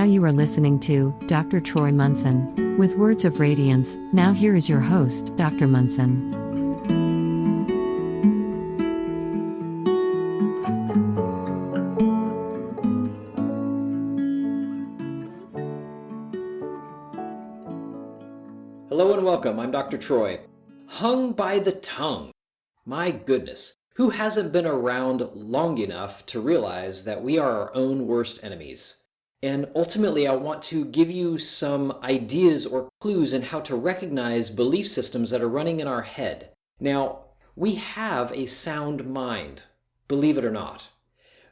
you are listening to Dr. Troy Munson with Words of Radiance. Now here is your host, Dr. Munson. Hello and welcome, I'm Dr. Troy. Hung by the tongue. My goodness, who hasn't been around long enough to realize that we are our own worst enemies? And ultimately, I want to give you some ideas or clues in how to recognize belief systems that are running in our head. Now, we have a sound mind, believe it or not.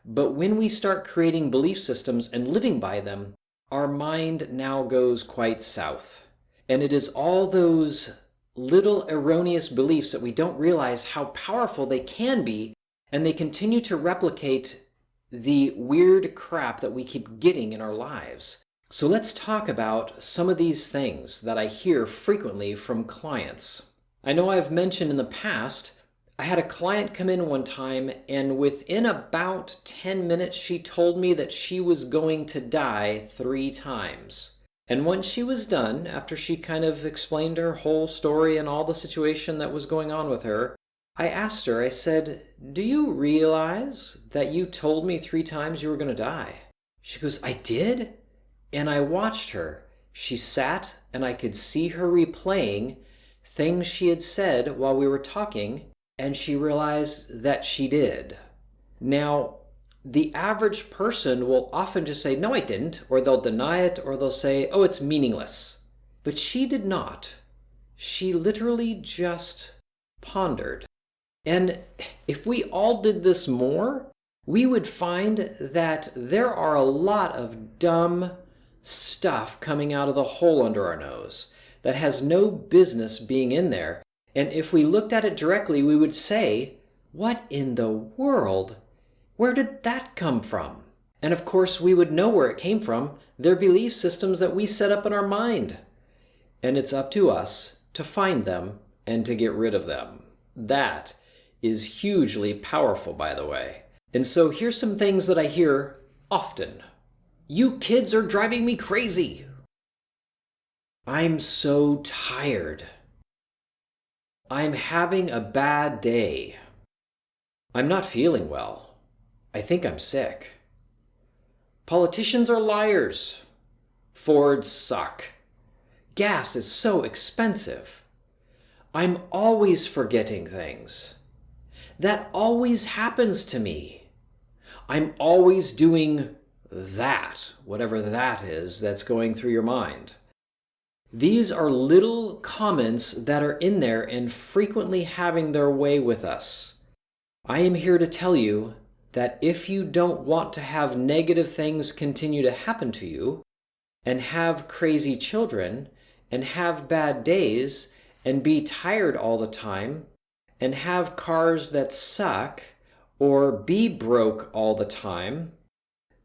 But when we start creating belief systems and living by them, our mind now goes quite south. And it is all those little erroneous beliefs that we don't realize how powerful they can be, and they continue to replicate the weird crap that we keep getting in our lives. So let's talk about some of these things that I hear frequently from clients. I know I've mentioned in the past, I had a client come in one time, and within about 10 minutes, she told me that she was going to die 3 times. And once she was done, after she kind of explained her whole story and all the situation that was going on with her, I asked her, I said, "Do you realize that you told me 3 times you were going to die?" She goes, "I did?" And I watched her. She sat and I could see her replaying things she had said while we were talking, and she realized that she did. Now, the average person will often just say, "No, I didn't," or they'll deny it, or they'll say, "Oh, it's meaningless." But she did not. She literally just pondered. And if we all did this more, we would find that there are a lot of dumb stuff coming out of the hole under our nose that has no business being in there. And if we looked at it directly, we would say, "What in the world? Where did that come from?" And of course, we would know where it came from. They're belief systems that we set up in our mind. And it's up to us to find them and to get rid of them. That is hugely powerful, by the way. And so here's some things that I hear often. "You kids are driving me crazy." "I'm so tired." "I'm having a bad day." "I'm not feeling well. I think I'm sick." "Politicians are liars." "Fords suck." "Gas is so expensive." "I'm always forgetting things." "That always happens to me." "I'm always doing that," whatever that is that's going through your mind. These are little comments that are in there and frequently having their way with us. I am here to tell you that if you don't want to have negative things continue to happen to you, and have crazy children, and have bad days, and be tired all the time, and have cars that suck, or be broke all the time,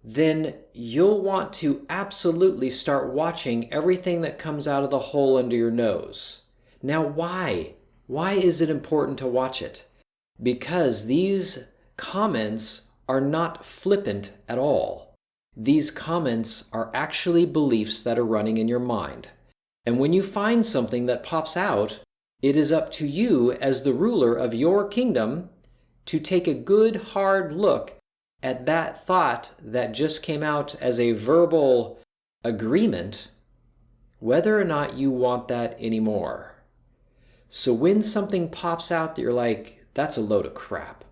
then you'll want to absolutely start watching everything that comes out of the hole under your nose. Now, why? Why is it important to watch it? Because these comments are not flippant at all. These comments are actually beliefs that are running in your mind. And when you find something that pops out, it is up to you as the ruler of your kingdom to take a good hard look at that thought that just came out as a verbal agreement, whether or not you want that anymore. So when something pops out that you're like, "That's a load of crap,"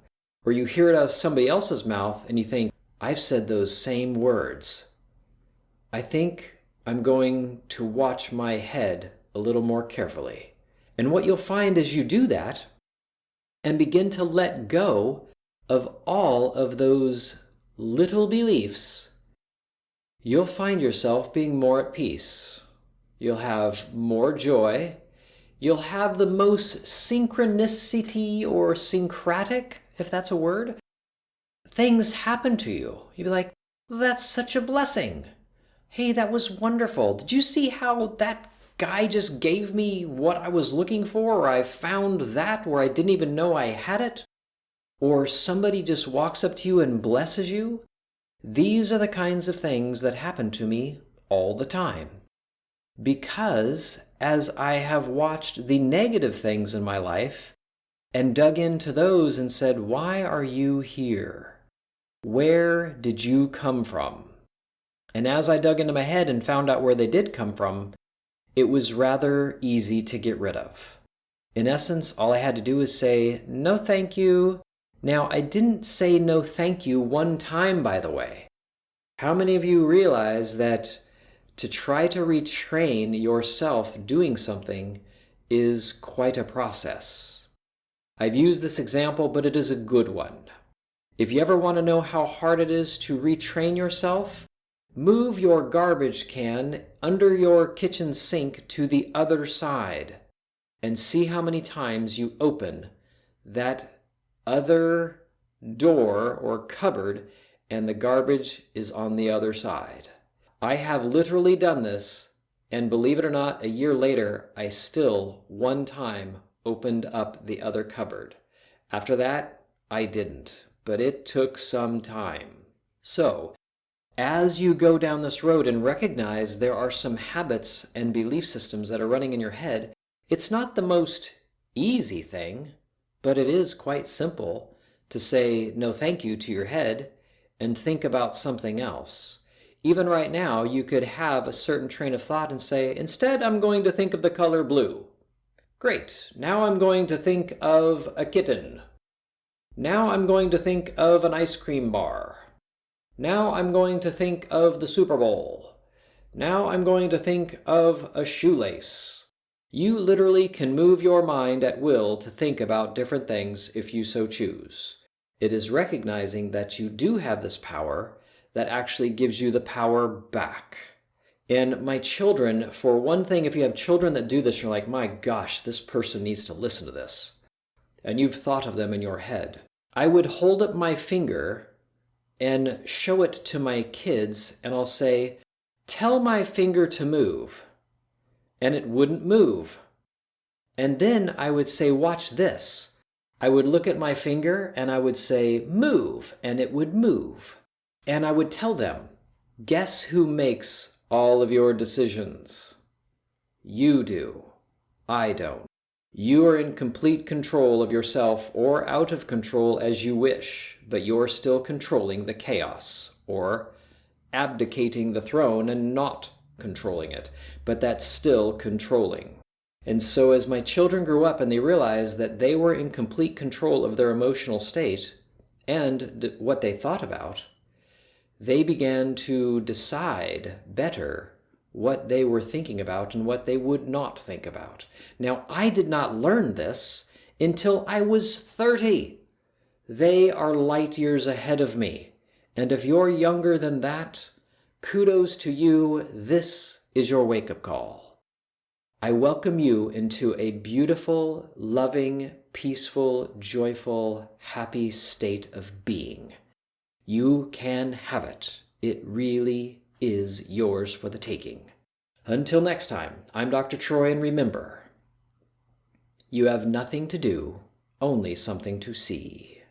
or you hear it out of somebody else's mouth and you think, "I've said those same words," I think I'm going to watch my head a little more carefully. And what you'll find as you do that and begin to let go of all of those little beliefs, you'll find yourself being more at peace. You'll have more joy. You'll have the most synchronicity or syncretic, if that's a word. Things happen to you. You'll be like, "That's such a blessing. Hey, that was wonderful. Did you see how that guy just gave me what I was looking for, or I found that where I didn't even know I had it?" Or somebody just walks up to you and blesses you. These are the kinds of things that happen to me all the time. Because as I have watched the negative things in my life and dug into those and said, why are you here? Where did you come from? And as I dug into my head and found out where they did come from, it was rather easy to get rid of. In essence, all I had to do was say, no thank you. Now, I didn't say no thank you one time, by the way. How many of you realize that to try to retrain yourself doing something is quite a process? I've used this example, but it is a good one. If you ever want to know how hard it is to retrain yourself, move your garbage can under your kitchen sink to the other side and see how many times you open that other door or cupboard and the garbage is on the other side. I have literally done this, and believe it or not, a year later, I still one time opened up the other cupboard. After that, I didn't, but it took some time. So, as you go down this road and recognize there are some habits and belief systems that are running in your head, it's not the most easy thing, but it is quite simple to say no thank you to your head and think about something else. Even right now, you could have a certain train of thought and say, instead, I'm going to think of the color blue. Great. Now I'm going to think of a kitten. Now I'm going to think of an ice cream bar. Now I'm going to think of the Super Bowl. Now I'm going to think of a shoelace. You literally can move your mind at will to think about different things if you so choose. It is recognizing that you do have this power that actually gives you the power back. And my children, for one thing, if you have children that do this, you're like, my gosh, this person needs to listen to this. And you've thought of them in your head. I would hold up my finger and show it to my kids, and I'll say, tell my finger to move. And it wouldn't move. And then I would say, watch this. I would look at my finger and I would say, move, and it would move. And I would tell them, guess who makes all of your decisions? You do. I don't. You are in complete control of yourself or out of control as you wish, but you're still controlling the chaos or abdicating the throne and not controlling it, but that's still controlling. And so as my children grew up and they realized that they were in complete control of their emotional state and what they thought about, they began to decide better what they were thinking about and what they would not think about. Now, I did not learn this until I was 30. They are light years ahead of me. And if you're younger than that, kudos to you. This is your wake-up call. I welcome you into a beautiful, loving, peaceful, joyful, happy state of being. You can have it. It really is yours for the taking. Until next time, I'm Dr. Troy, and remember, you have nothing to do, only something to see.